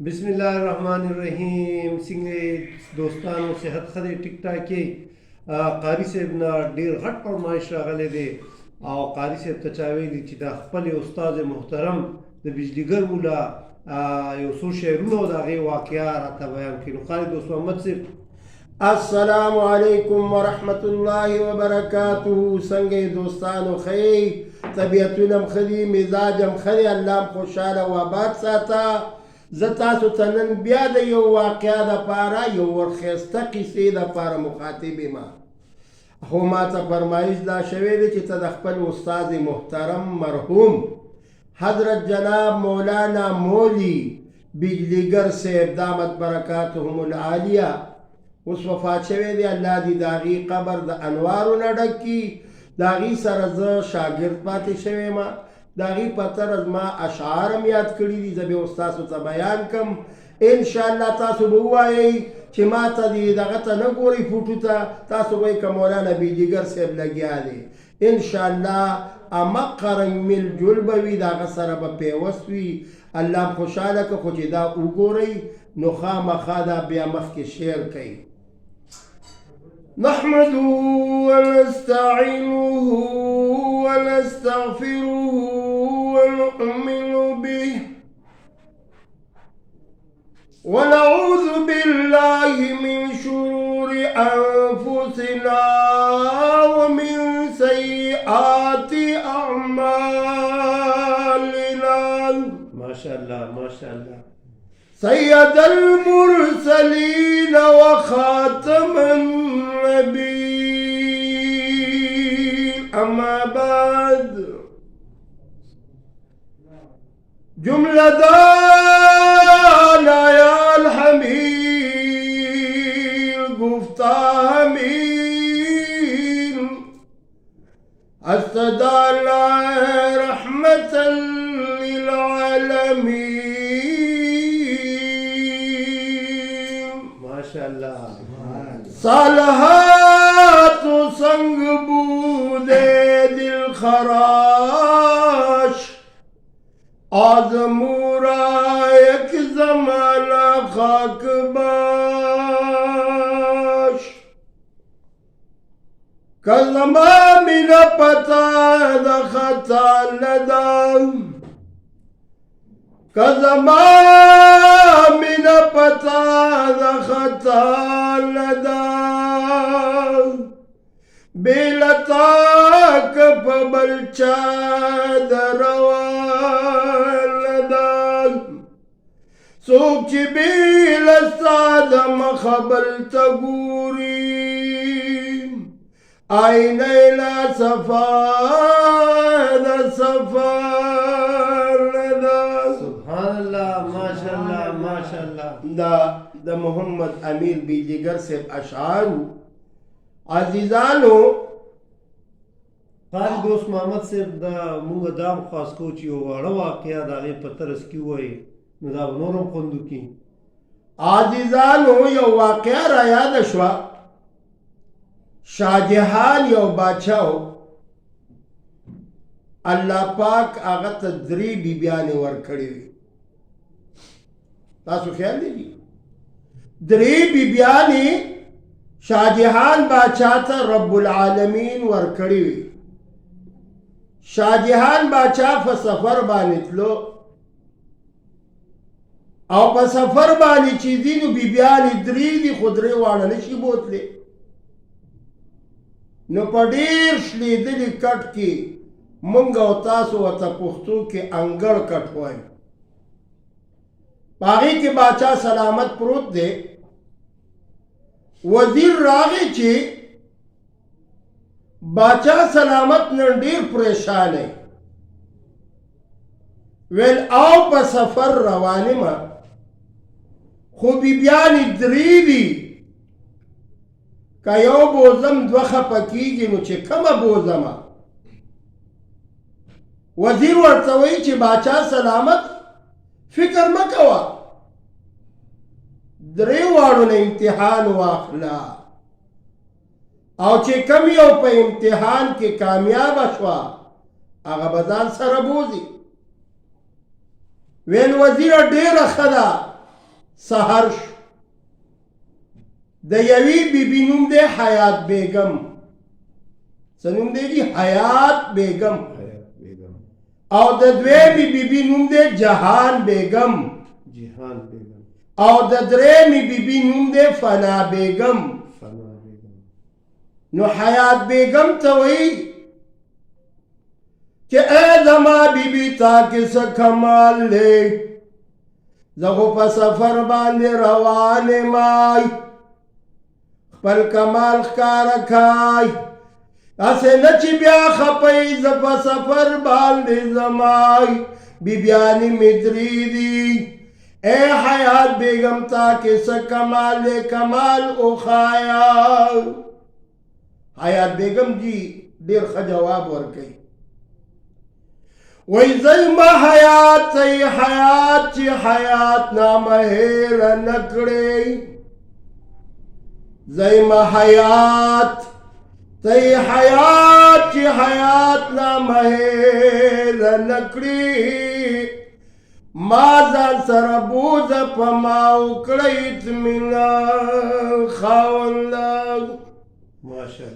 بسم الله الرحمن الرحیم. څنګه دوستانو صحت ښه دی؟ ټیک ټاک کې قاري صاحب نه ډېر غټ فرمایش راغلی دی او قاري صاحب ته چا ویلي چې دا خپل استاد محترم د بجلیګر مولا یو څو شعرونه او د هغې واقعه راته بیان کړي. نو قاري دوست محمد صاحب السلام علیکم ورحمت الله وبرکاته. څنګه دوستانو ښه؟ طبیعتونه م ښه دي، مزاج م ښه دی، الله م خوشحاله و آباد ساته. زه تاسو ته نن بیا د یو واقعه دپاره یو ورښایسته قیسې دپاره مخاطب یم. خو ما ته فرمایش دا شوی دی چې ته د خپل استاد محترم مرحوم حضرت جناب مولانا مولی بجلیګر صاحب دامت برکاتهم العالیه اوس وفات شوی دی. الله دې د هغې قبر د انوارو نه ډک کي. د هغې سره زه شاګرد پاتې شوی یم. د هغې په طرز ما اشعار هم یاد کړي دي، زه بیا اوس تاسو ته بیان کړم. انشاءالله تاسو به ووایئ چې ما ته دې دغه ته نه ګورئ فوټو ته، تاسو به یې که مولانا بجلیګر صاحب لګیا دی. انشاءالله امقه رنګ میل جول به وي، د هغه سره به پیوست وي. الله خوشحاله که خو چې دا وګورئ نو خامخا دا بیا مخکې شعر کوي. نحمده ونستعينه ونستغفره ونؤمن به ونعوذ بالله من شرور أنفسنا ومن سيئات أعمالنا. ما شاء الله ما شاء الله. سيد المرسلين وخاتم النبيين. أما بعد جملة دانا يا الحميد قفتامين استدانا رحمة للعالمين. ما شاء الله. صالحات سنگ بودے دل خراش آزمورا یک زمانہ خاک باش. کلمہ میرا پتا دا خطا ندام، کزمان میرا پتا دا خطا ندام. بیلتا کپ بلچا دروان ندام. سوک چی بیلستا دا مخبل تگوری آئینه لا صفا دا صفا ندام. سبحان الله ما شاء الله ما شاء الله. دا محمد امیر بجلیګر صاحب اشعارو. عزیزانو قاري دوست محمد صاحب دا مونږ دا هم خواست کوو چې یو واړه واقعه د هغې په طرز کې ووایي نو دا به نور هم خوند وکړي. عزیزانو یو واقعه را یاد شوه. شاهجهان یو باچا و، الله پاک هغه ته 3 بیبیانې ورکړې وې. تاسو خیال دی 3 بیبیانې شاهجهان باچا ته رب العالمین ورکړې وې. شاهجهان باچا په سفر باندې تلو او په سفر باندې چې دي نو بیبیانې 3 دي خو 3 واړه نشي بوتلی. نو په ډېر شلېدلي کټ کې مونږ او تاسو ورته پښتو کې انګړ کټ وایو. په هغې کې باچا سلامت پروت دی. وزیر راغی چې باچا سلامت نن ډېر پریشان دی. ویل او په سفر روان یم خو بیبیانې 3 دي، که یو بوزم 2 خفه کېږي نو چې کومه بوزمه. وزیر ورته وایي چې باچا سلامت فکر مه کوه، 3 واړو نه امتحان واخله او چې کم یو په امتحان کې کامیاب شوه هغه به ځان سره بوځي. ویل وزیره ډېره ښه ده، سحر شو د یوې بیبي نوم دی حیات بیگم. څه نوم دی جي؟ حیات بیگم. او د دویمې بیبي نوم دی جهان بیگم. جهان بیگم. او د درېمې بیبي نوم دی فنا بیگم. فنا بیگم. نو حیات بیگم ته وایي چې ای زما بیبي تا کې څه کمال دی، زه خو په سفر باندې روان یمای، خپل کمال ښکاره کای، هسې نه چې بیا خپئ زه په سفر باندې ځمای، بیبیانې مې درې دي، ای حیات بیگم تا کې څه کمال دی، کمال وښایه. حیات بیگم جی ډېر ښه جواب ورکوي، وی زیما حیات تی حیات چی حیات نامه هیره نکڑی، زیما حیات تی حیات چی حیات نامه هیره نکڑی، ما ځان سره بوزه په ما وکړی اطمینان خاونده،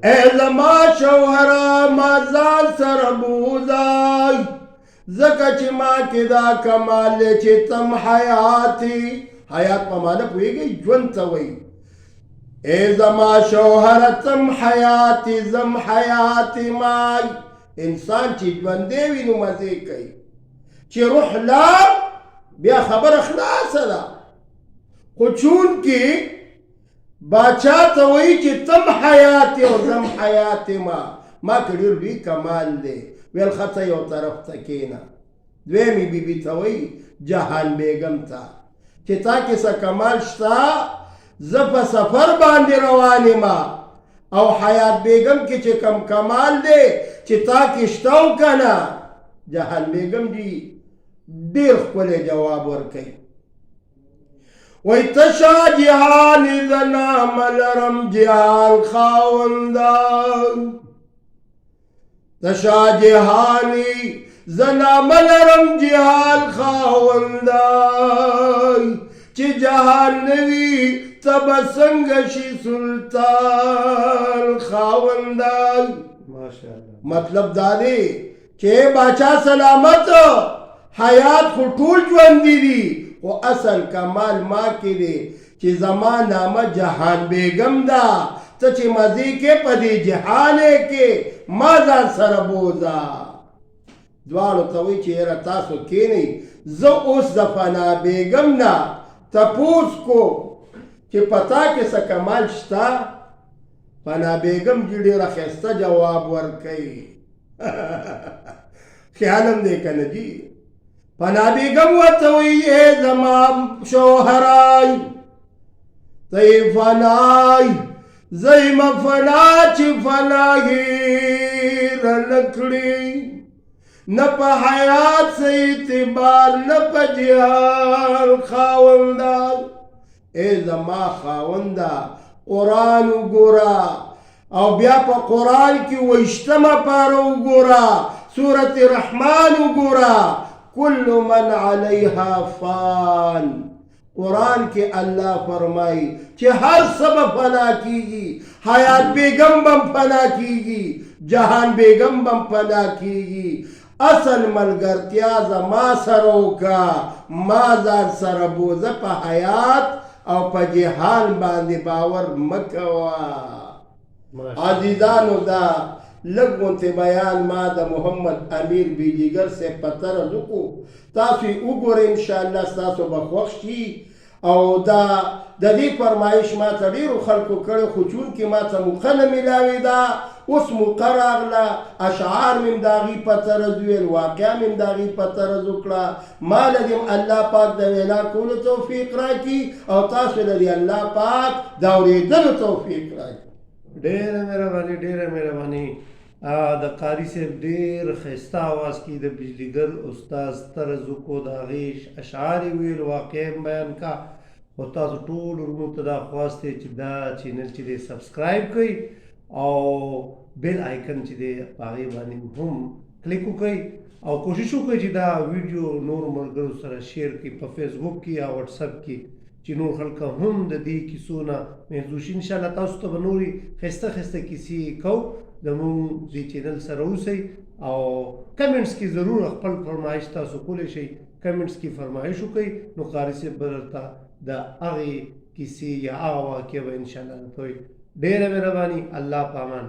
ای زما شوهره ما ځان سره بوزای، ځکه چې ما کې دا کمال دی چې تم حیاتي. حیات په معنی پوهېږئ؟ ژوند ته وایي. ای زما شوهره تم حیاتي زم حیاتي مای. انسان چې ژوندی وي نو مزې کوي، چې روح لاړ بیا خبره خلاصه ده. خو چونکې باچا ته وایي چې تم حیاتي او زم حیاتي ما کې ډېر لوی کمال دی، ویل ښه ته یو طرف ته کښېنه. دویمې بیبي ته وایي جهان بیګم ته چې تا کې څه کمال شته، زه په سفر باندې روان یم، او حیات بیګم کې چې کم کمال دی چې تا کې شته او که نه. جهان بیګم جي ډېر ښکلی جواب ورکوي، وی تشا جهانی زه نامه لرم جهان خاونده، تشا جهانی زه نامه لرم جهان خاونده، چې جهان نه وي ته به څنګه شي سلطان خاونده. مطلب دا دی چې باچا سلامت، حیات خو ټول ژوندي دي، خو اصل کمال ما کې دی چې زما نامه جهان بیگم ده، ته چې مزې کې په دې جهانې کې ما ځان سره بوځه. دواړو ته وایي چې یاره تاسو کښېنئ، زه اوس د فنا بیگم نه تپوس کوم چې په تا کې څه کمال شته. فنا بیگم جي ډېره ښایسته جواب ورکوي. خیال هم دی که نه جي؟ فنا بیگم ورته وایي ای زما شوهرای تی فنای، زه یم فنا چې فنا هیره نه کړي، نه په حیات څه اعتبار نه په جهان خاونده. ای زما خاونده قرآن وګوره، او بیا په قرآن کې 28مه پاره وګوره، سورة رحمان وګوره، کل من علیها فان. قرآن کې الله فرمایي چې هر څه به فنا کیږي، حیات بیگم بم فنا کیږي، جهان بیگم بم فنا کیږي. اصل ملګرتیا زما سره وکړه، ما ځان سره بوځه، په حیات او په جهان باندې باور مه کوه. عزیزانو دا لږ غونتی بیان ما د محمد امیر بیجیګر صاحب په طرز وکړو، تاسو یې وګورئ انشاءالله ستاسو به خوښ شي. او دا د دې فرمایش ما ته ډېرو خلکو کړی، خو چونکې ما ته موقع نه میلاوېده، اوس موقع راغله، اشعار مې هم د هغې په طرز ویل، واقعه مې هم د هغې په طرز وکړه. ما له دې الله پاک د وینا کولو توفیق راکړي، او تاسو له دې الله پاک د اورېدلو توفیق راکړي. ډېره مهرباني، ډېره مهرباني. د قاري صاحب ډېر ښایسته اواز کې د بجلیګر استاد طرز وکړو، د هغې اشعار یې ویل، واقعه یې بیان کا. خو تاسو ټول ورونو ته دا خواست دی چې دا چینل چې دی سبسکرایب کړئ، او بیل آیکن چې دی په هغې باندې هم کلیک وکړئ، او کوشش وکړئ چې دا ویډیو نور ملګرو سره شیر کړئ، په فیسبوک کې یا واټساپ کې چې نور خلک هم د دې کیسو نه محظوظ شي. انشاءالله تاسو ته به نورې ښایسته ښایسته کیسې کوو. زموږ دې چینل سره اوسئ او کمنټس کې ضرور خپل فرمایش تاسو کولی شئ. کمنټس کې فرمایش وکړئ نو قاري صاحب به درته د هغې کیسې یا هغه واقعه به انشاءالله کوئ. ډېره مهرباني. الله په امان.